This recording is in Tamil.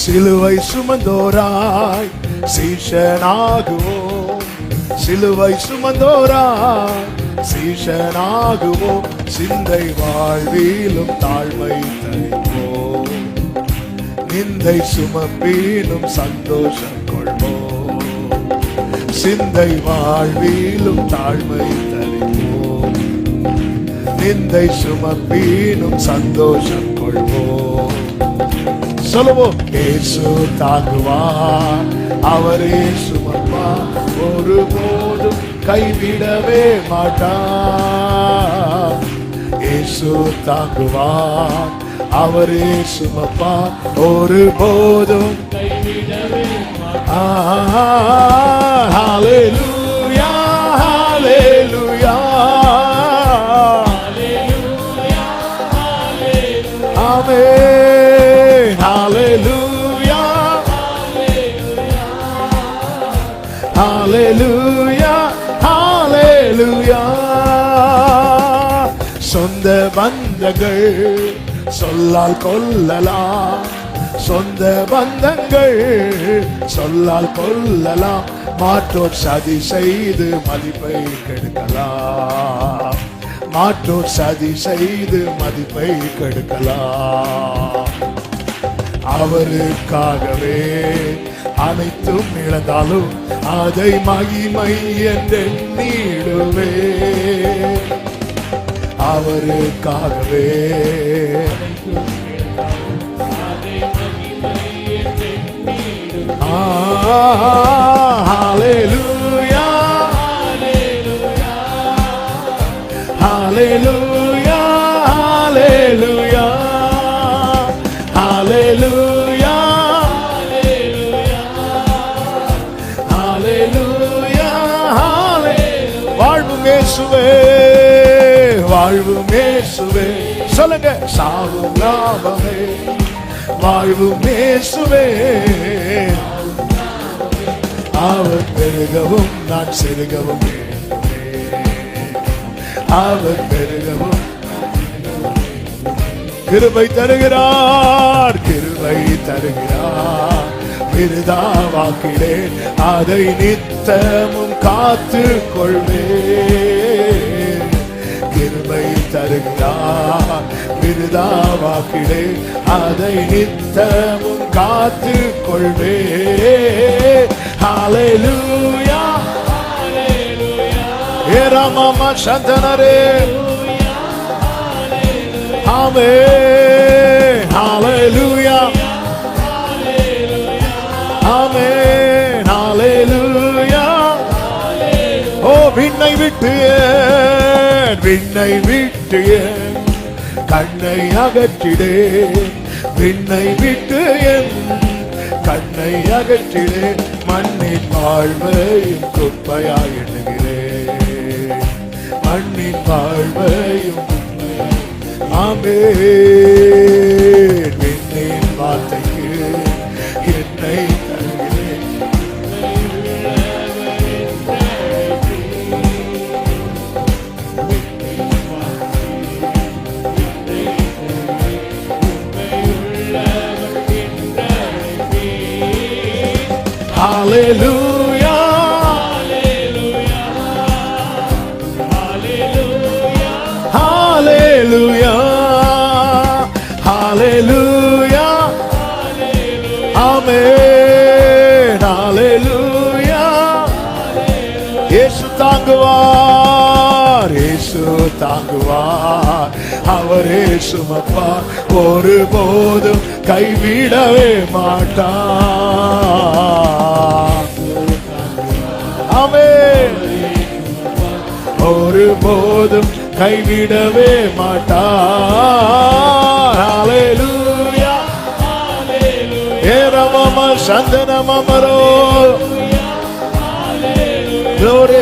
சிலுவை சுமந்தோராய் சீஷனாகுவோம், சிலுவை சுமந்தோராய் சீஷனாகுவோம், சிந்தை வாழ்விலும் தாழ்மை தரிப்போம், நிந்தை சுமப்பீனும் சந்தோஷம் கொள்வோம், சிந்தை வாழ்விலும் தாழ்மை தரிப்போம், நிந்தை சுமப்பீனும் சந்தோஷம் கொள்வோம். சொல்லுவோம். இயேசு தாங்குவார், அவரே சுமப்பார், ஒருபோதும் கைவிடவே மாட்டார். இயேசு தாங்குவார், அவரே சுமப்பார், ஒருபோதும் கைவிடவே மாட்டார். ஹல்லேலூயா, ஹல்லேலூயா, ஆமென். ஹல்லேலூயா, ஹல்லேலூயா, ஹல்லேலூயா. சொந்த பந்தங்கள் சொல்லால் கொல்லலாம், சொந்த பந்தங்கள் சொல்லால் கொல்லலாம், மாற்றோர் சதி செய்து மதிப்பை கெடுக்கலாம், மாற்றோர் சதி செய்து மதிப்பை கெடுக்கலாம். அவருக்காகவே அனைத்தும் இழந்தாலும் அதை மகிமை என்றெண்ணிடுவே, அவருக்காகவே ஹல்லேலூயா, ஹல்லேலூயா, ஹல்லேலூயா, ஹல்லேலூயா, ஹல்லேலூயா, ஹல்லேலூயா. வாழ்வும் இயேசுவே, வாழ்வும் இயேசுவே, சொல்லுங்க. சாவும் லாபமே, வாழ்வும் இயேசுவே, அவர் பெருகவும் நான் சிறுகவும், அவர் பெருகவும் கிருபை தருகிறார், கிருபை தருகிறார், விருதா வாக்கிடேன் அதை நித்தமும் காத்து கொள்வேன். கிருபை தருகிறார், விருதா வாக்கிடேன் அதை நித்தமும் காத்து கொள்வேன். ஹல்லேலூயா, ஏராமாமா சந்தனரே, ஆமென். ஹல்லேலூயா, ஆமென். ஹல்லேலூயா. ஓ விண்ணை விட்டு விண்ணை விட்டு கண்ணை அகற்றிடே, விண்ணை விட்டு என் கண்ணை அகற்றிடே, மண்ணின் வாழ்வையும் குப்பையாய் எண்ணுகிறேன், மண்ணின் வாழ்வையும் ஆமென். விண்ணின் வார்த்தைக்கு என்னை தருகிறேன், ஹல்லேலூயா, ஹல்லேலூயா, ஹல்லேலூயா, ஆமென். ஹல்லேலூயா. இயேசு தாங்குவார், இயேசு தாங்குவார், அவரே சுமப்பார், ஒருபோதும் கைவிடவே மாட்டார். ஆமென். ஒருபோதும் கைவிடவே மாட்டார். ஹல்லேலூயா, ஏரமம சந்தனமமரோ, glory,